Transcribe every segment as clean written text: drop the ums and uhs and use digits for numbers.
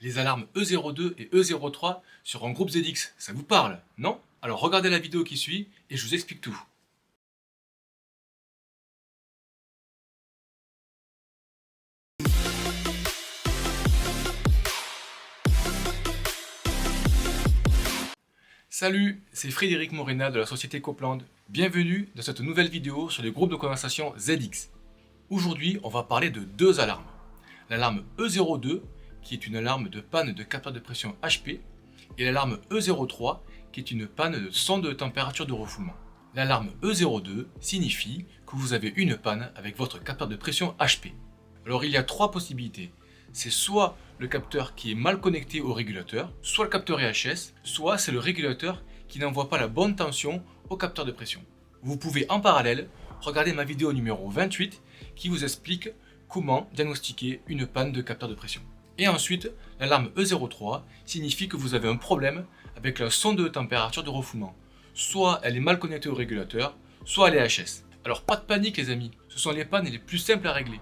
Les alarmes E02 et E03 sur un groupe ZX, ça vous parle, non? Alors regardez la vidéo qui suit et je vous explique tout. Salut, c'est Frédéric Morena de la société Copland. Bienvenue dans cette nouvelle vidéo sur les groupes de conversation ZX. Aujourd'hui, on va parler de deux alarmes. L'alarme E02, qui est une alarme de panne de capteur de pression HP, et l'alarme E03, qui est une panne de sonde de température de refoulement. L'alarme E02 signifie que vous avez une panne avec votre capteur de pression HP. Alors il y a trois possibilités. C'est soit le capteur qui est mal connecté au régulateur, soit le capteur EHS, soit c'est le régulateur qui n'envoie pas la bonne tension au capteur de pression. Vous pouvez en parallèle regarder ma vidéo numéro 28 qui vous explique comment diagnostiquer une panne de capteur de pression. Et ensuite, l'alarme E03 signifie que vous avez un problème avec la sonde de température de refoulement. Soit elle est mal connectée au régulateur, soit elle est EHS. Alors pas de panique les amis, ce sont les pannes les plus simples à régler.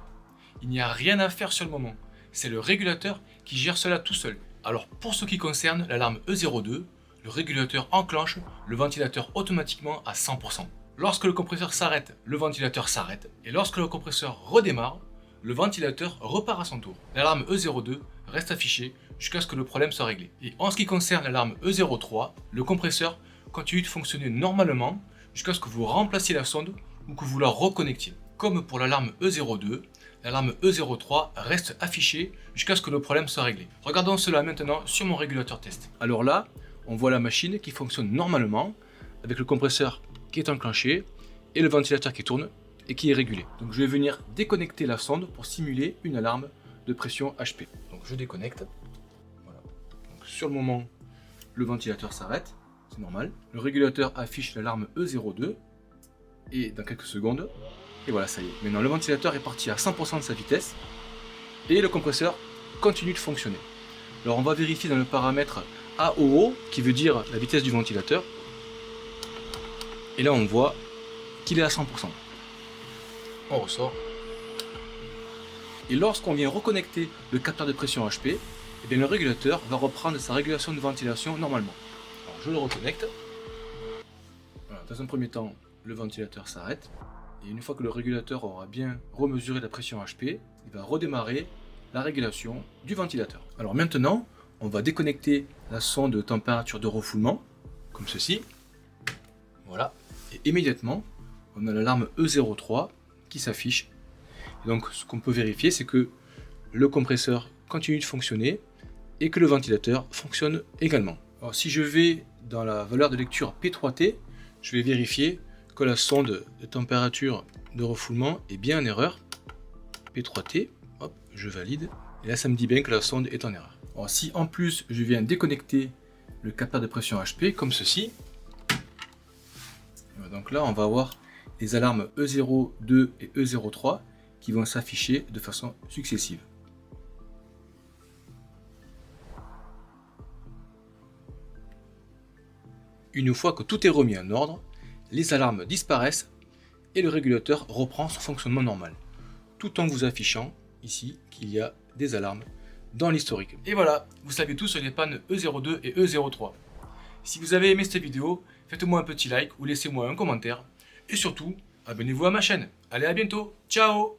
Il n'y a rien à faire sur le moment. C'est le régulateur qui gère cela tout seul. Alors pour ce qui concerne l'alarme E02, le régulateur enclenche le ventilateur automatiquement à 100%. Lorsque le compresseur s'arrête, le ventilateur s'arrête. Et lorsque le compresseur redémarre, le ventilateur repart à son tour. L'alarme E02 reste affichée jusqu'à ce que le problème soit réglé. Et en ce qui concerne l'alarme E03, le compresseur continue de fonctionner normalement jusqu'à ce que vous remplaciez la sonde ou que vous la reconnectiez. Comme pour l'alarme E02, l'alarme E03 reste affichée jusqu'à ce que le problème soit réglé. Regardons cela maintenant sur mon régulateur test. Alors là, on voit la machine qui fonctionne normalement avec le compresseur qui est enclenché et le ventilateur qui tourne et qui est régulé. Donc je vais venir déconnecter la sonde pour simuler une alarme de pression HP. Donc je déconnecte. Voilà. Donc sur le moment, le ventilateur s'arrête, c'est normal. Le régulateur affiche l'alarme E02 et dans quelques secondes, et voilà, ça y est. Maintenant, le ventilateur est parti à 100% de sa vitesse et le compresseur continue de fonctionner. Alors, on va vérifier dans le paramètre AOO, qui veut dire la vitesse du ventilateur. Et là, on voit qu'il est à 100%. On ressort. Et lorsqu'on vient reconnecter le capteur de pression HP, eh bien, le régulateur va reprendre sa régulation de ventilation normalement. Alors, je le reconnecte. Voilà, dans un premier temps, le ventilateur s'arrête. Et une fois que le régulateur aura bien remesuré la pression HP, il va redémarrer la régulation du ventilateur. Alors maintenant, on va déconnecter la sonde de température de refoulement, comme ceci. Voilà. Et immédiatement, on a l'alarme E03 qui s'affiche. Et donc ce qu'on peut vérifier, c'est que le compresseur continue de fonctionner et que le ventilateur fonctionne également. Alors si je vais dans la valeur de lecture P3T, je vais vérifier que la sonde de température de refoulement est bien en erreur. P3T, hop, je valide. Et là, ça me dit bien que la sonde est en erreur. Alors, si en plus je viens déconnecter le capteur de pression HP, comme ceci, donc là, on va avoir les alarmes E02 et E03 qui vont s'afficher de façon successive. Une fois que tout est remis en ordre, les alarmes disparaissent et le régulateur reprend son fonctionnement normal, tout en vous affichant ici qu'il y a des alarmes dans l'historique. Et voilà, vous savez tout sur les pannes E02 et E03. Si vous avez aimé cette vidéo, faites-moi un petit like ou laissez-moi un commentaire. Et surtout, abonnez-vous à ma chaîne. Allez, à bientôt, ciao!